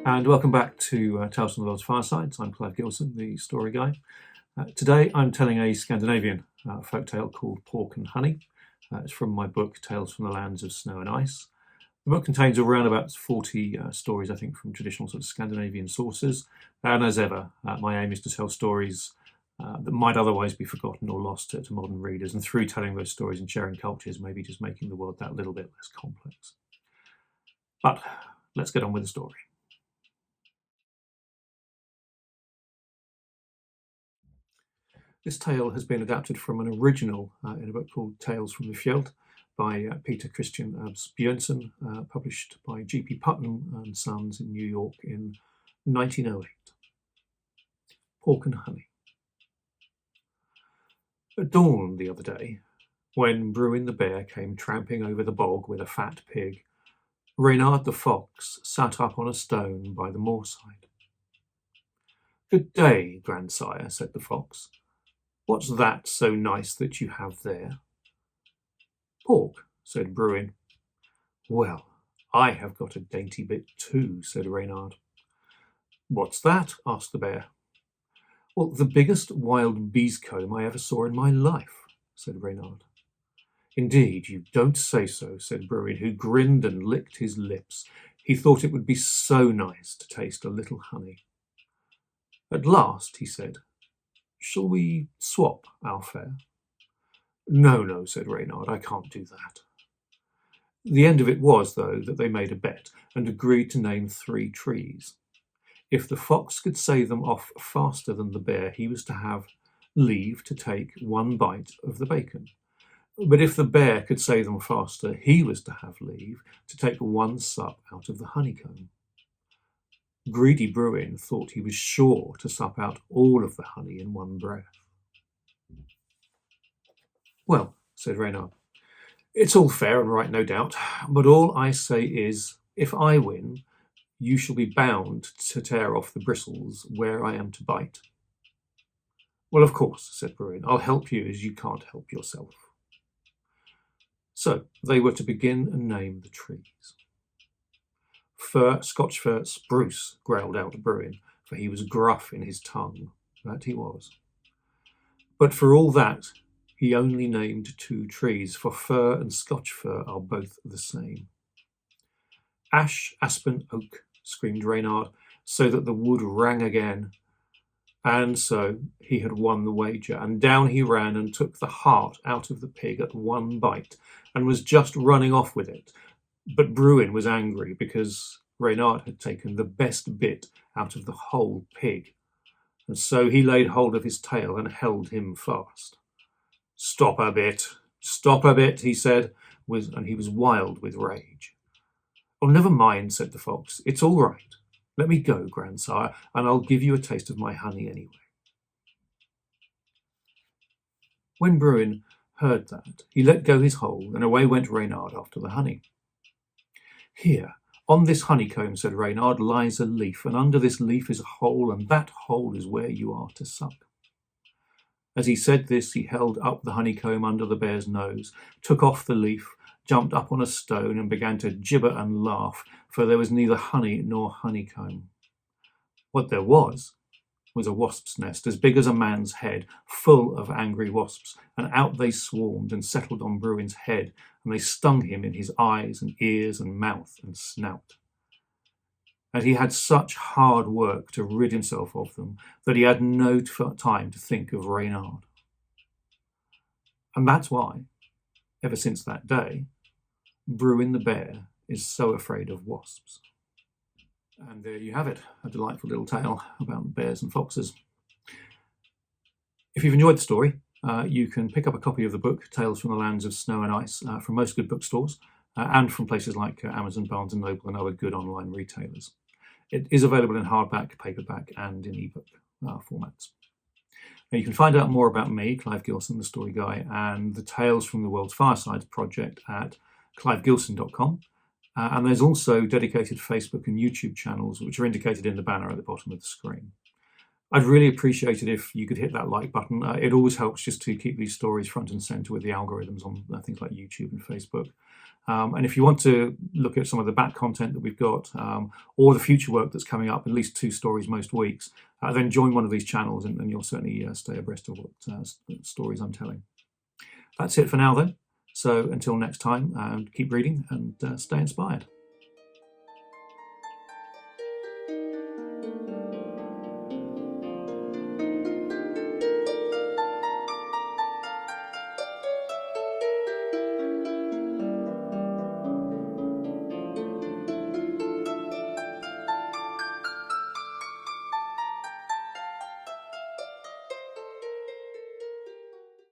And welcome back to Tales from the World's Firesides. I'm Clive Gilson, the story guy. Today I'm telling a Scandinavian folktale called Pork and Honey. It's from my book Tales from the Lands of Snow and Ice. The book contains around about 40 stories, I think, from traditional sort of Scandinavian sources. And as ever, my aim is to tell stories that might otherwise be forgotten or lost to modern readers. And through telling those stories and sharing cultures, maybe just making the world that little bit less complex. But let's get on with the story. This tale has been adapted from an original in a book called Tales from the Fjeld by Peter Christen Asbjørnsen, published by G.P. Putnam and Sons in New York in 1908. Pork and Honey. At dawn the other day, when Bruin the bear came tramping over the bog with a fat pig, Reynard the fox sat up on a stone by the moorside. "Good day, grandsire," said the fox. "What's that so nice that you have there?" "Pork," said Bruin. "Well, I have got a dainty bit too," said Reynard. "What's that?" asked the bear. "Well, the biggest wild bee's comb I ever saw in my life," said Reynard. "Indeed, you don't say so," said Bruin, who grinned and licked his lips. He thought it would be so nice to taste a little honey. At last he said, "Shall we swap our fare?" No, said Reynard, "I can't do that." The end of it was, though, that they made a bet and agreed to name 3 trees. If the fox could say them off faster than the bear, he was to have leave to take 1 bite of the bacon. But if the bear could say them faster, he was to have leave to take 1 sup out of the honeycomb. Greedy Bruin thought he was sure to sup out all of the honey in 1 breath. "Well," said Reynard, "it's all fair and right, no doubt, but all I say is, if I win, you shall be bound to tear off the bristles where I am to bite." "Well, of course," said Bruin, "I'll help you as you can't help yourself." So they were to begin and name the trees. Scotch fir spruce, growled out Bruin, for he was gruff in his tongue, that he was. But for all that, he only named 2 trees, for fir and Scotch fir are both the same. "Ash, aspen, oak," screamed Reynard, so that the wood rang again. And so he had won the wager, and down he ran and took the heart out of the pig at 1 bite, and was just running off with it. But Bruin was angry because Reynard had taken the best bit out of the whole pig, and so he laid hold of his tail and held him fast. Stop a bit, he said, and he was wild with rage. "Oh, never mind," said the fox. "It's all right. Let me go, grandsire, and I'll give you a taste of my honey anyway." When Bruin heard that, he let go his hold, and away went Reynard after the honey. "Here, on this honeycomb," said Reynard, "lies a leaf, and under this leaf is a hole, and that hole is where you are to suck." As he said this, he held up the honeycomb under the bear's nose, took off the leaf, jumped up on a stone, and began to gibber and laugh, for there was neither honey nor honeycomb. What there was a wasp's nest as big as a man's head, full of angry wasps, and out they swarmed and settled on Bruin's head, and they stung him in his eyes and ears and mouth and snout. And he had such hard work to rid himself of them that he had no time to think of Reynard. And that's why, ever since that day, Bruin the bear is so afraid of wasps. And there you have it, a delightful little tale about bears and foxes. If you've enjoyed the story, you can pick up a copy of the book Tales from the Lands of Snow and Ice from most good bookstores and from places like Amazon, Barnes & Noble and other good online retailers. It is available in hardback, paperback and in ebook formats. Now, you can find out more about me, Clive Gilson, the story guy, and the Tales from the World's Firesides project at clivegilson.com. And there's also dedicated Facebook and YouTube channels, which are indicated in the banner at the bottom of the screen. I'd really appreciate it if you could hit that like button. It always helps just to keep these stories front and center with the algorithms on things like YouTube and Facebook. And if you want to look at some of the back content that we've got, or the future work that's coming up, at least 2 stories most weeks, then join one of these channels and you'll certainly stay abreast of what stories I'm telling. That's it for now, though. So until next time, keep reading and stay inspired.